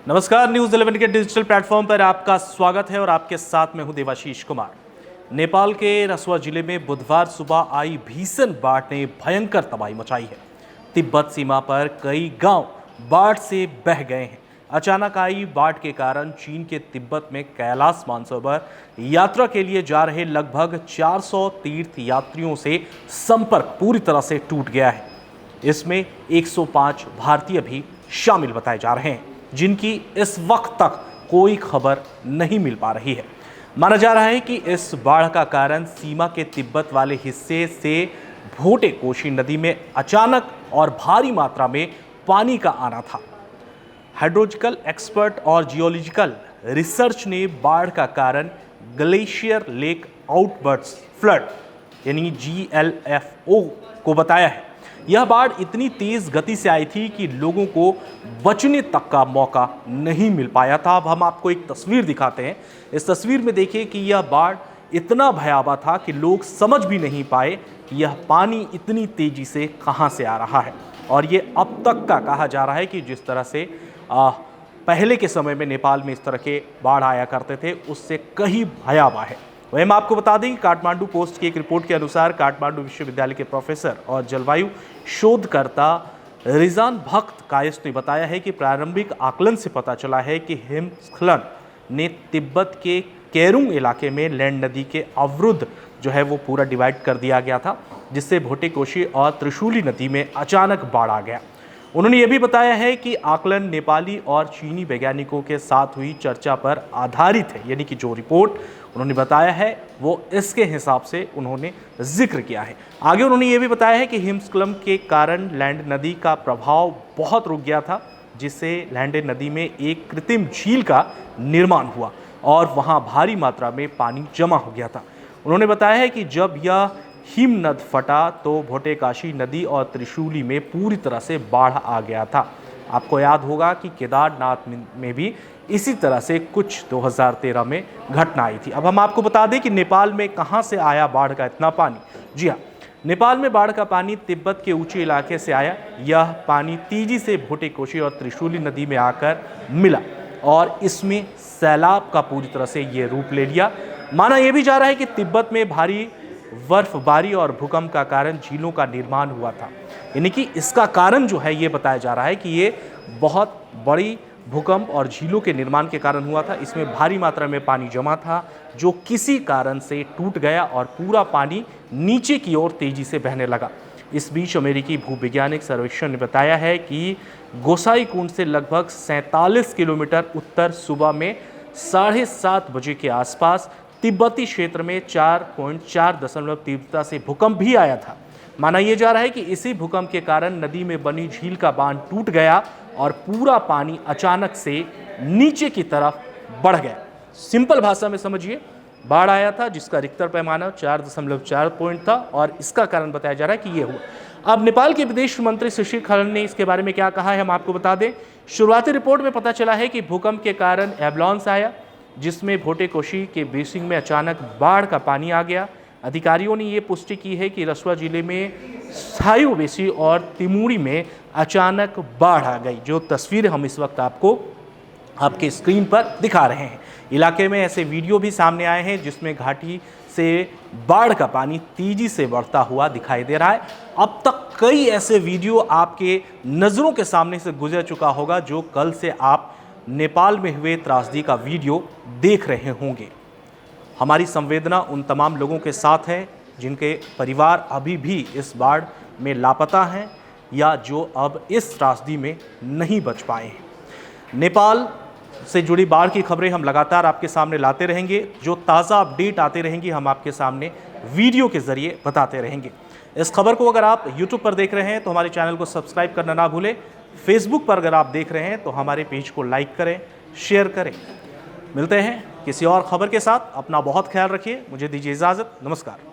नमस्कार, न्यूज़ 11 के digital platform पर आपका स्वागत है और आपके साथ में हूं देवाशीष कुमार। नेपाल के रसुआ जिले में बुधवार सुबह आई भीषण बाढ़ ने भयंकर तबाही मचाई है। तिब्बत सीमा पर कई गांव बाढ़ से बह गए हैं। अचानक आई बाढ़ के कारण चीन के तिब्बत में कैलाश मानसरोवर यात्रा के लिए जा रहे लगभग 400 तीर्थ यात्रियों से संपर्क पूरी तरह से टूट गया है। इसमें 105 भारतीय भी शामिल बताए जा रहे हैं, जिनकी इस वक्त तक कोई खबर नहीं मिल पा रही है। माना जा रहा है कि इस बाढ़ का कारण सीमा के तिब्बत वाले हिस्से से भोटे कोशी नदी में अचानक और भारी मात्रा में पानी का आना था। हाइड्रोलॉजिकल एक्सपर्ट और जियोलॉजिकल रिसर्च ने बाढ़ का कारण ग्लेशियर लेक आउटबर्ड्स फ्लड यानी GLFO को बताया है। यह बाढ़ इतनी तेज गति से आई थी कि लोगों को बचने तक का मौका नहीं मिल पाया था। अब हम आपको एक तस्वीर दिखाते हैं। इस तस्वीर में देखिए कि यह बाढ़ इतना भयावह था कि लोग समझ भी नहीं पाए कि यह पानी इतनी तेजी से कहां से आ रहा है। और ये अब तक का कहा जा रहा है कि जिस तरह से पहले के समय में नेपाल में इस तरह के बाढ़ आया करते थे, उससे कहीं भयावह है। वहीं हम आपको बता दें कि काठमांडू पोस्ट की एक रिपोर्ट के अनुसार काठमांडू विश्वविद्यालय के प्रोफेसर और जलवायु शोधकर्ता रिजान भक्त कायस ने बताया है कि प्रारंभिक आकलन से पता चला है कि हिमस्खलन ने तिब्बत के केरुंग इलाके में लैंड नदी के अवरुद्ध जो है वो पूरा डिवाइड कर दिया गया था, जिससे भोटे कोशी और त्रिशूली नदी में अचानक बाढ़ आ गया। उन्होंने ये भी बताया है कि आकलन नेपाली और चीनी वैज्ञानिकों के साथ हुई चर्चा पर आधारित है, यानी कि जो रिपोर्ट उन्होंने बताया है वो इसके हिसाब से उन्होंने जिक्र किया है। आगे उन्होंने ये भी बताया है कि हिमस्खलन के कारण लैंड नदी का प्रभाव बहुत रुक गया था, जिससे लैंड नदी में एक कृत्रिम झील का निर्माण हुआ और वहाँ भारी मात्रा में पानी जमा हो गया था। उन्होंने बताया है कि जब यह हिमनद फटा तो भोटेकाशी नदी और त्रिशूली में पूरी तरह से बाढ़ आ गया था। आपको याद होगा कि केदारनाथ में भी इसी तरह से कुछ 2013 में घटना आई थी। अब हम आपको बता दें कि नेपाल में कहां से आया बाढ़ का इतना पानी। जी हाँ, नेपाल में बाढ़ का पानी तिब्बत के ऊंचे इलाके से आया। यह पानी तेजी से भोटेकोशी और त्रिशूली नदी में आकर मिला और इसमें सैलाब का पूरी तरह से ये रूप ले लिया। माना यह भी जा रहा है कि तिब्बत में भारी बर्फबारी और भूकंप का कारण झीलों का निर्माण हुआ था, यानी कि इसका कारण जो है ये बताया जा रहा है कि ये बहुत बड़ी भूकंप और झीलों के निर्माण के कारण हुआ था। इसमें भारी मात्रा में पानी जमा था जो किसी कारण से टूट गया और पूरा पानी नीचे की ओर तेजी से बहने लगा। इस बीच अमेरिकी भूवैज्ञानिक सर्वेक्षण ने बताया है कि गोसाईकुंड से लगभग 47 किलोमीटर उत्तर सुबह में 7:30 बजे के आसपास तिब्बती क्षेत्र में 4.4 दशमलव तीव्रता से भूकंप भी आया था। माना यह जा रहा है कि इसी भूकंप के कारण नदी में बनी झील का बांध टूट गया और पूरा पानी अचानक से नीचे की तरफ बढ़ गया। सिंपल भाषा में समझिए, बाढ़ आया था जिसका रिक्टर पैमाना 4.4 पॉइंट था और इसका कारण बताया जा रहा है कि ये हुआ। अब नेपाल के विदेश मंत्री सुशील खलल ने इसके बारे में क्या कहा है हम आपको बता दें। शुरुआती रिपोर्ट में पता चला है कि भूकंप के कारण एवलांस आया, जिसमें भोटेकोशी के बेसिन में अचानक बाढ़ का पानी आ गया। अधिकारियों ने ये पुष्टि की है कि रसुआ जिले में सायुबेसी और तिमुरी में अचानक बाढ़ आ गई। जो तस्वीरें हम इस वक्त आपको आपके स्क्रीन पर दिखा रहे हैं, इलाके में ऐसे वीडियो भी सामने आए हैं जिसमें घाटी से बाढ़ का पानी तेजी से बढ़ता हुआ दिखाई दे रहा है। अब तक कई ऐसे वीडियो आपके नज़रों के सामने से गुजर चुका होगा जो कल से आप नेपाल में हुए त्रासदी का वीडियो देख रहे होंगे। हमारी संवेदना उन तमाम लोगों के साथ है जिनके परिवार अभी भी इस बाढ़ में लापता हैं या जो अब इस त्रासदी में नहीं बच पाए हैं। नेपाल से जुड़ी बाढ़ की खबरें हम लगातार आपके सामने लाते रहेंगे। जो ताज़ा अपडेट आते रहेंगी हम आपके सामने वीडियो के ज़रिए बताते रहेंगे। इस खबर को अगर आप यूट्यूब पर देख रहे हैं तो हमारे चैनल को सब्सक्राइब करना ना भूलें। फेसबुक पर अगर आप देख रहे हैं तो हमारे पेज को लाइक करें, शेयर करें। मिलते हैं किसी और खबर के साथ। अपना बहुत ख्याल रखिए। मुझे दीजिए इजाज़त। नमस्कार।